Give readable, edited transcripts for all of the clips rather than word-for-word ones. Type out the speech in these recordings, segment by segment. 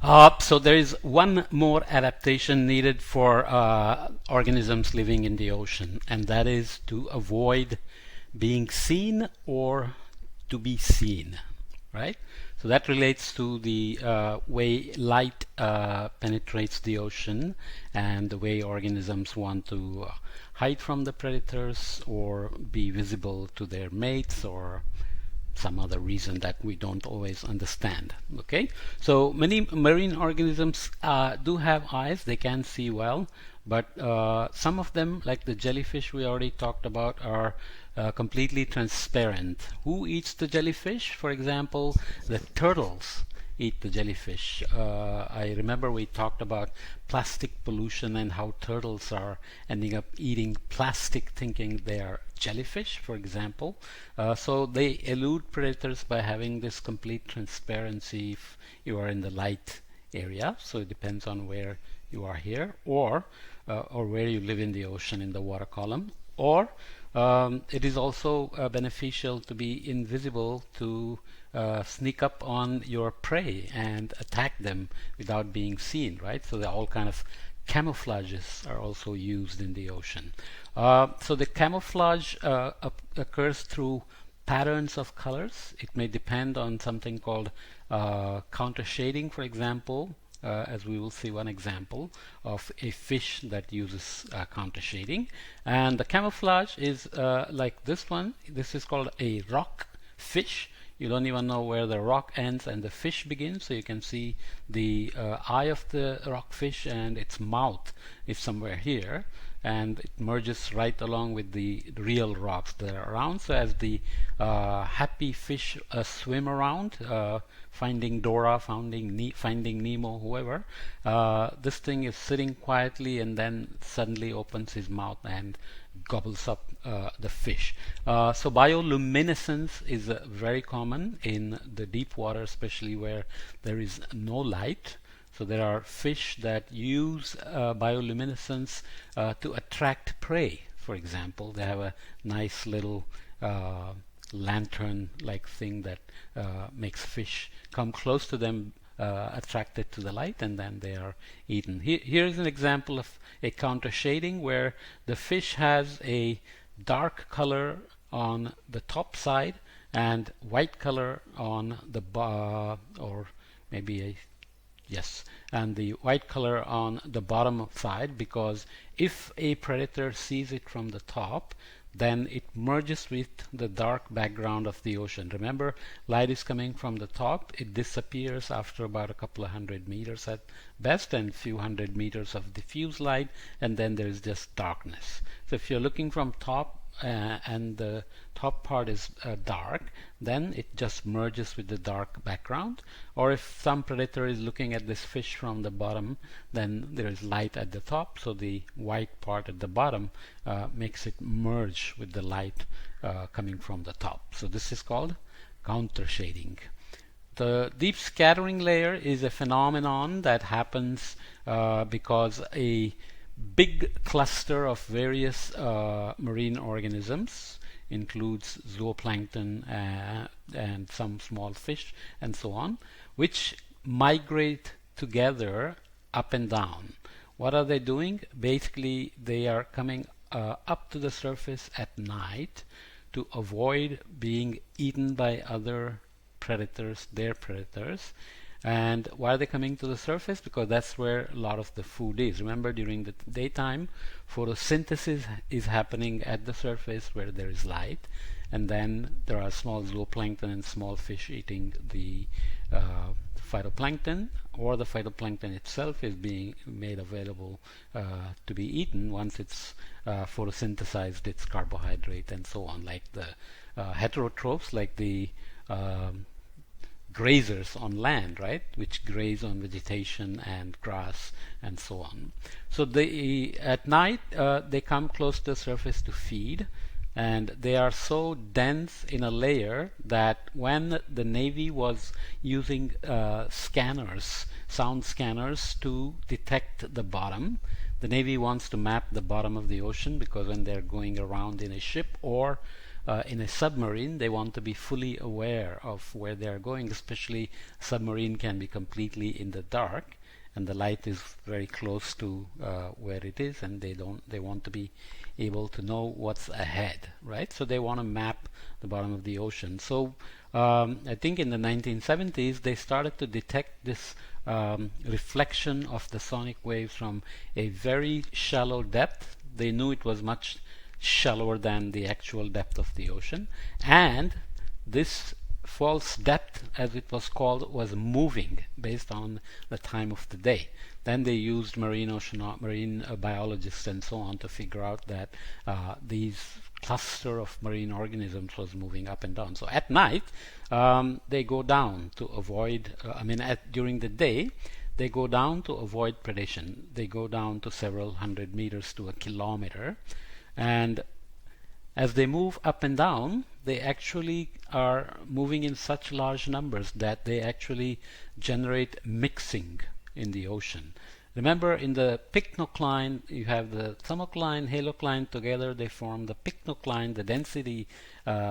So there is one more adaptation needed for organisms living in the ocean, and that is to avoid being seen or to be seen, right? So that relates to the way light penetrates the ocean and the way organisms want to hide from the predators or be visible to their mates or some other reason that we don't always understand. Okay, so many marine organisms do have eyes, they can see well, but some of them, like the jellyfish we already talked about, are completely transparent. Who eats the jellyfish? For example, the turtles eat the jellyfish. I remember we talked about plastic pollution and how turtles are ending up eating plastic thinking they are jellyfish, for example. So they elude predators by having this complete transparency if you are in the light area. So it depends on where you are here, or where you live in the ocean in the water column, or it is also beneficial to be invisible to sneak up on your prey and attack them without being seen, right? So all kind of camouflages are also used in the ocean. So the camouflage occurs through patterns of colors. It may depend on something called counter shading, for example, as we will see one example of a fish that uses counter shading. And the camouflage is like this one. This is called a rock fish. You don't even know where the rock ends and the fish begins, so you can see the eye of the rockfish and its mouth is somewhere here, and it merges right along with the real rocks that are around. So as the happy fish swim around, finding Dora, finding Nemo, whoever, this thing is sitting quietly and then suddenly opens his mouth and gobbles up the fish. So bioluminescence is very common in the deep water, especially where there is no light. So there are fish that use bioluminescence to attract prey. For example, they have a nice little lantern-like thing that makes fish come close to them, attracted to the light, and then they are eaten. Here is an example of a counter shading where the fish has a dark color on the top side and white color on the or maybe a yes, and the white color on the bottom side, because if a predator sees it from the top, then it merges with the dark background of the ocean. Remember, light is coming from the top. It disappears after about a couple of 100 meters at best, and few 100 meters of diffuse light, and then there is just darkness. So if you're looking from top and the top part is dark, then it just merges with the dark background. Or if some predator is looking at this fish from the bottom, then there is light at the top, so the white part at the bottom makes it merge with the light coming from the top. So this is called counter shading. The deep scattering layer is a phenomenon that happens because a big cluster of various marine organisms includes zooplankton and some small fish and so on, which migrate together up and down. What are they doing? Basically, they are coming up to the surface at night to avoid being eaten by other predators, their predators. And why are they coming to the surface? Because that's where a lot of the food is. Remember, during the daytime, photosynthesis is happening at the surface where there is light, and then there are small zooplankton and small fish eating the phytoplankton, or the phytoplankton itself is being made available to be eaten once it's photosynthesized its carbohydrate and so on, like the heterotrophs, like the grazers on land, right, which graze on vegetation and grass and so on. So at night they come close to the surface to feed, and they are so dense in a layer that when the Navy was using scanners, sound scanners, to detect the bottom, the Navy wants to map the bottom of the ocean, because when they're going around in a ship or in a submarine, they want to be fully aware of where they are going, especially submarine can be completely in the dark and the light is very close to where it is, and they want to be able to know what's ahead, right? So they want to map the bottom of the ocean. So I think in the 1970s they started to detect this reflection of the sonic waves from a very shallow depth. They knew it was much shallower than the actual depth of the ocean, and this false depth, as it was called, was moving based on the time of the day. Then they used marine biologists and so on to figure out that these cluster of marine organisms was moving up and down. So at night they go down to avoid during the day they go down to avoid predation. They go down to several hundred meters to a kilometer, and as they move up and down, they actually are moving in such large numbers that they actually generate mixing in the ocean. Remember, in the pycnocline, you have the thermocline, halocline together, they form the pycnocline, the density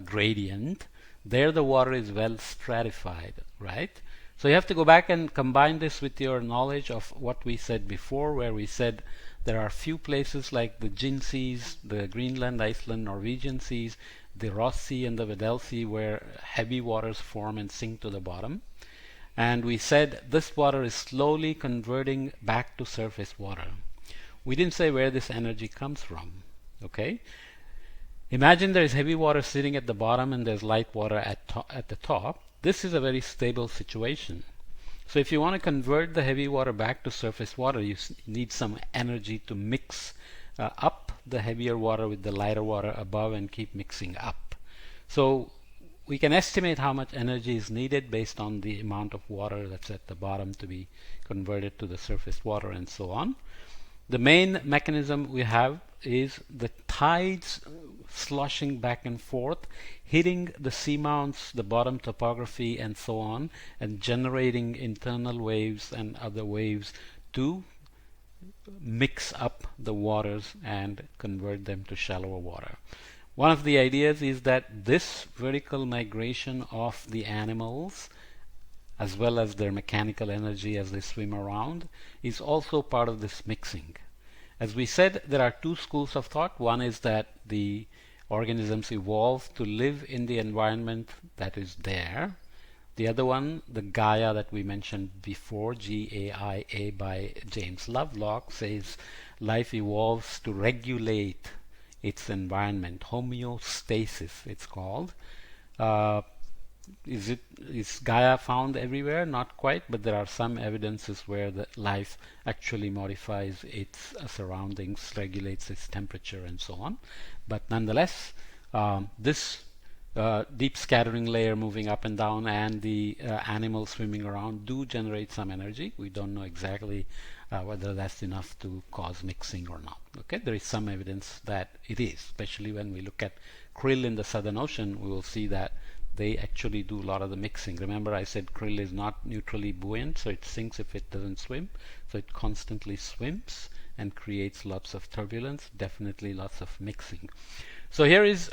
gradient. There the water is well stratified, right? So you have to go back and combine this with your knowledge of what we said before, where we said there are few places like the Jin Seas, the Greenland, Iceland, Norwegian Seas, the Ross Sea and the Weddell Sea, where heavy waters form and sink to the bottom. And we said this water is slowly converting back to surface water. We didn't say where this energy comes from. Okay? Imagine there is heavy water sitting at the bottom and there's light water at the top. This is a very stable situation. So if you want to convert the heavy water back to surface water, you need some energy to mix up the heavier water with the lighter water above and keep mixing up. So we can estimate how much energy is needed based on the amount of water that's at the bottom to be converted to the surface water and so on. The main mechanism we have is the tides sloshing back and forth, hitting the seamounts, the bottom topography and so on, and generating internal waves and other waves to mix up the waters and convert them to shallower water. One of the ideas is that this vertical migration of the animals, as well as their mechanical energy as they swim around, is also part of this mixing. As we said, there are two schools of thought. One is that the organisms evolved to live in the environment that is there. The other one, the Gaia that we mentioned before, Gaia by James Lovelock, says life evolves to regulate its environment. Homeostasis, it's called. Is Gaia found everywhere? Not quite, but there are some evidences where the life actually modifies its surroundings, regulates its temperature and so on. But nonetheless, this deep scattering layer moving up and down and the animals swimming around do generate some energy. We don't know exactly whether that's enough to cause mixing or not. Okay, there is some evidence that it is, especially when we look at krill in the Southern Ocean. We will see that they actually do a lot of the mixing. Remember, I said krill is not neutrally buoyant, so it sinks if it doesn't swim. So it constantly swims and creates lots of turbulence, definitely lots of mixing. So here is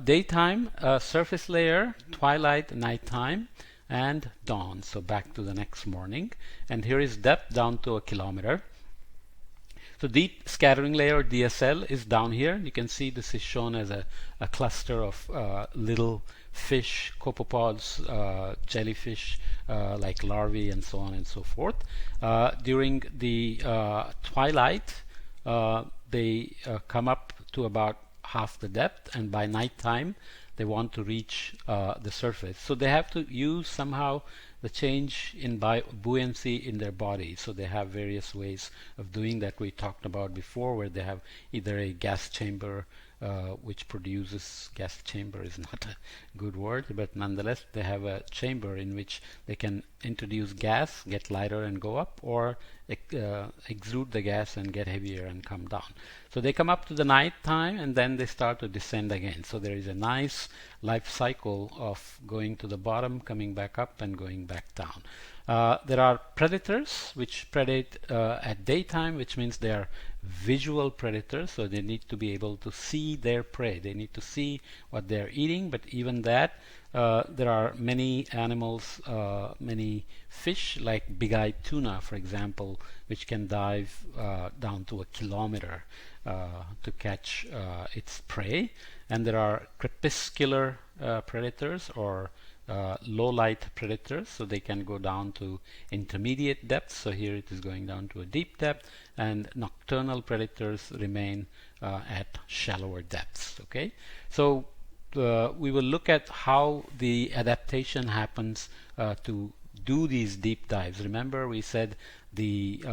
daytime, surface layer, twilight, nighttime, and dawn. So back to the next morning. And here is depth down to a kilometer. So deep scattering layer, DSL, is down here. You can see this is shown as a cluster of little fish, copepods, jellyfish, like larvae and so on and so forth. During the twilight, they come up to about half the depth, and by nighttime they want to reach the surface. So they have to use somehow the change in buoyancy in their body. So they have various ways of doing that we talked about before, where they have either a gas chamber which produces, gas chamber is not a good word, but nonetheless they have a chamber in which they can introduce gas, get lighter and go up, or exude the gas and get heavier and come down. So they come up to the night time and then they start to descend again. So there is a nice life cycle of going to the bottom, coming back up and going back down. There are predators which predate at daytime, which means they are visual predators, so they need to be able to see their prey. They need to see what they're eating, but even that, there are many animals, many fish like big-eyed tuna, for example, which can dive down to a kilometer to catch its prey. And there are crepuscular predators, or low light predators, so they can go down to intermediate depths. So here it is going down to a deep depth, and nocturnal predators remain at shallower depths. Okay, so we will look at how the adaptation happens to do these deep dives. Remember, we said the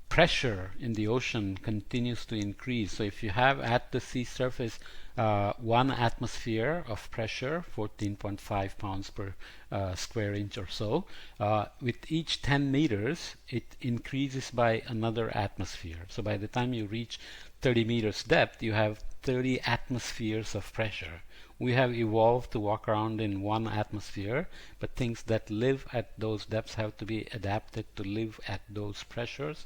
pressure in the ocean continues to increase. So if you have at the sea surface 1 atmosphere of pressure, 14.5 pounds per square inch or so, with each 10 meters it increases by another atmosphere. So by the time you reach 30 meters depth, you have 30 atmospheres of pressure. We have evolved to walk around in 1 atmosphere, but things that live at those depths have to be adapted to live at those pressures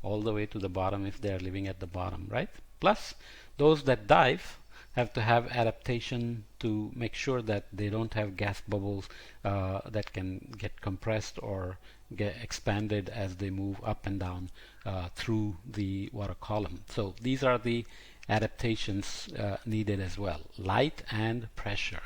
all the way to the bottom if they are living at the bottom, right? Plus, those that dive have to have adaptation to make sure that they don't have gas bubbles that can get compressed or get expanded as they move up and down through the water column. So these are the adaptations needed as well, light and pressure.